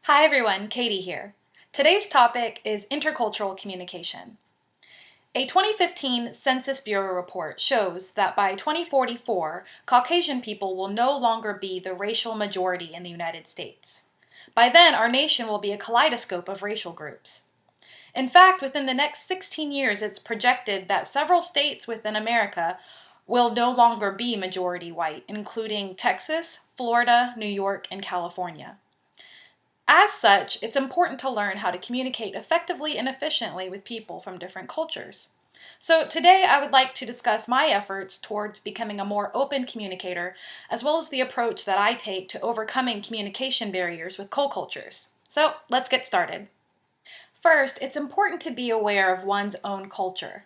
Hi everyone, Katie here. Today's topic is intercultural communication. A 2015 Census Bureau report shows that by 2044, Caucasian people will no longer be the racial majority in the United States. By then, our nation will be a kaleidoscope of racial groups. In fact, within the next 16 years, it's projected that several states within America will no longer be majority white, including Texas, Florida, New York, and California. As such, it's important to learn how to communicate effectively and efficiently with people from different cultures. So today I would like to discuss my efforts towards becoming a more open communicator, as well as the approach that I take to overcoming communication barriers with co-cultures. So let's get started. First, it's important to be aware of one's own culture.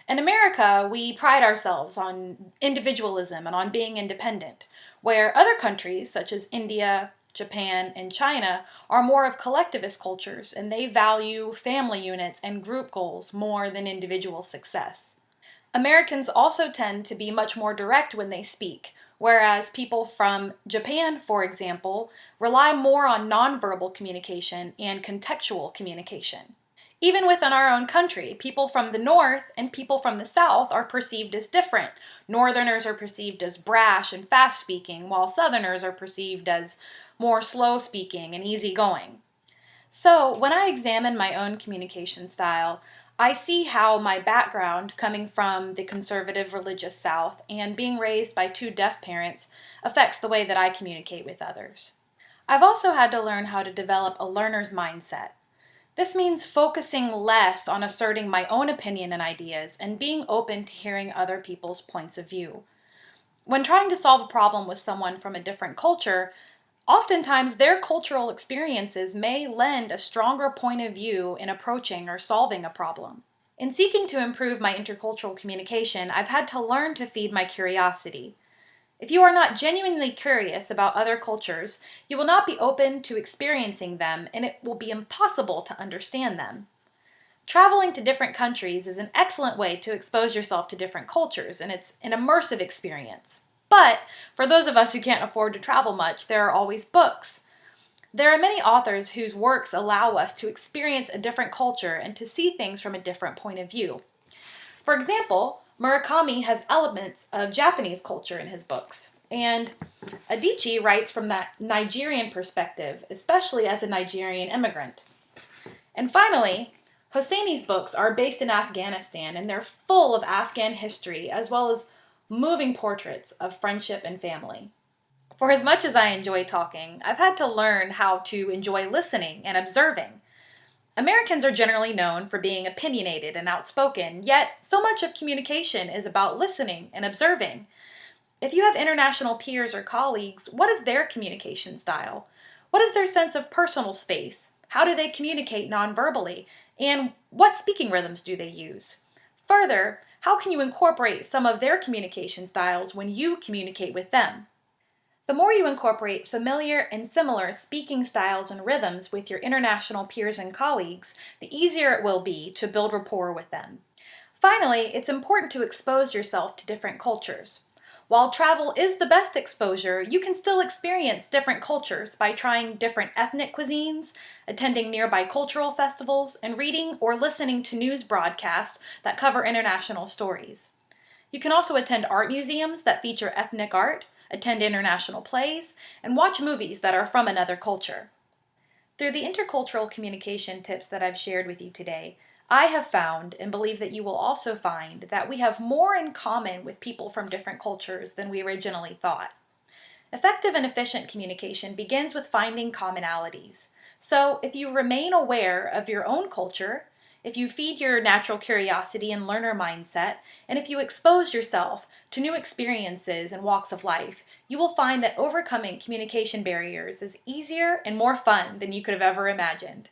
In America, we pride ourselves on individualism and on being independent, where other countries such as India, Japan, and China are more of collectivist cultures, and they value family units and group goals more than individual success. Americans also tend to be much more direct when they speak, whereas people from Japan, for example, rely more on nonverbal communication and contextual communication. Even within our own country, people from the North and people from the South are perceived as different. Northerners are perceived as brash and fast-speaking, while Southerners are perceived as more slow-speaking and easygoing. So, when I examine my own communication style, I see how my background, coming from the conservative religious South and being raised by two deaf parents, affects the way that I communicate with others. I've also had to learn how to develop a learner's mindset. This means focusing less on asserting my own opinion and ideas and being open to hearing other people's points of view. When trying to solve a problem with someone from a different culture, oftentimes their cultural experiences may lend a stronger point of view in approaching or solving a problem. In seeking to improve my intercultural communication, I've had to learn to feed my curiosity. If you are not genuinely curious about other cultures, you will not be open to experiencing them, and it will be impossible to understand them. Traveling to different countries is an excellent way to expose yourself to different cultures, and it's an immersive experience. But for those of us who can't afford to travel much, there are always books. There are many authors whose works allow us to experience a different culture and to see things from a different point of view. For example, Murakami has elements of Japanese culture in his books, and Adichie writes from that Nigerian perspective, especially as a Nigerian immigrant. And finally, Hosseini's books are based in Afghanistan, and they're full of Afghan history, as well as moving portraits of friendship and family. For as much as I enjoy talking, I've had to learn how to enjoy listening and observing. Americans are generally known for being opinionated and outspoken, yet so much of communication is about listening and observing. If you have international peers or colleagues, what is their communication style? What is their sense of personal space? How do they communicate nonverbally? And what speaking rhythms do they use? Further, how can you incorporate some of their communication styles when you communicate with them? The more you incorporate familiar and similar speaking styles and rhythms with your international peers and colleagues, the easier it will be to build rapport with them. Finally, it's important to expose yourself to different cultures. While travel is the best exposure, you can still experience different cultures by trying different ethnic cuisines, attending nearby cultural festivals, and reading or listening to news broadcasts that cover international stories. You can also attend art museums that feature ethnic art, attend international plays, and watch movies that are from another culture. Through the intercultural communication tips that I've shared with you today, I have found and believe that you will also find that we have more in common with people from different cultures than we originally thought. Effective and efficient communication begins with finding commonalities. So if you remain aware of your own culture, if you feed your natural curiosity and learner mindset, and if you expose yourself to new experiences and walks of life, you will find that overcoming communication barriers is easier and more fun than you could have ever imagined.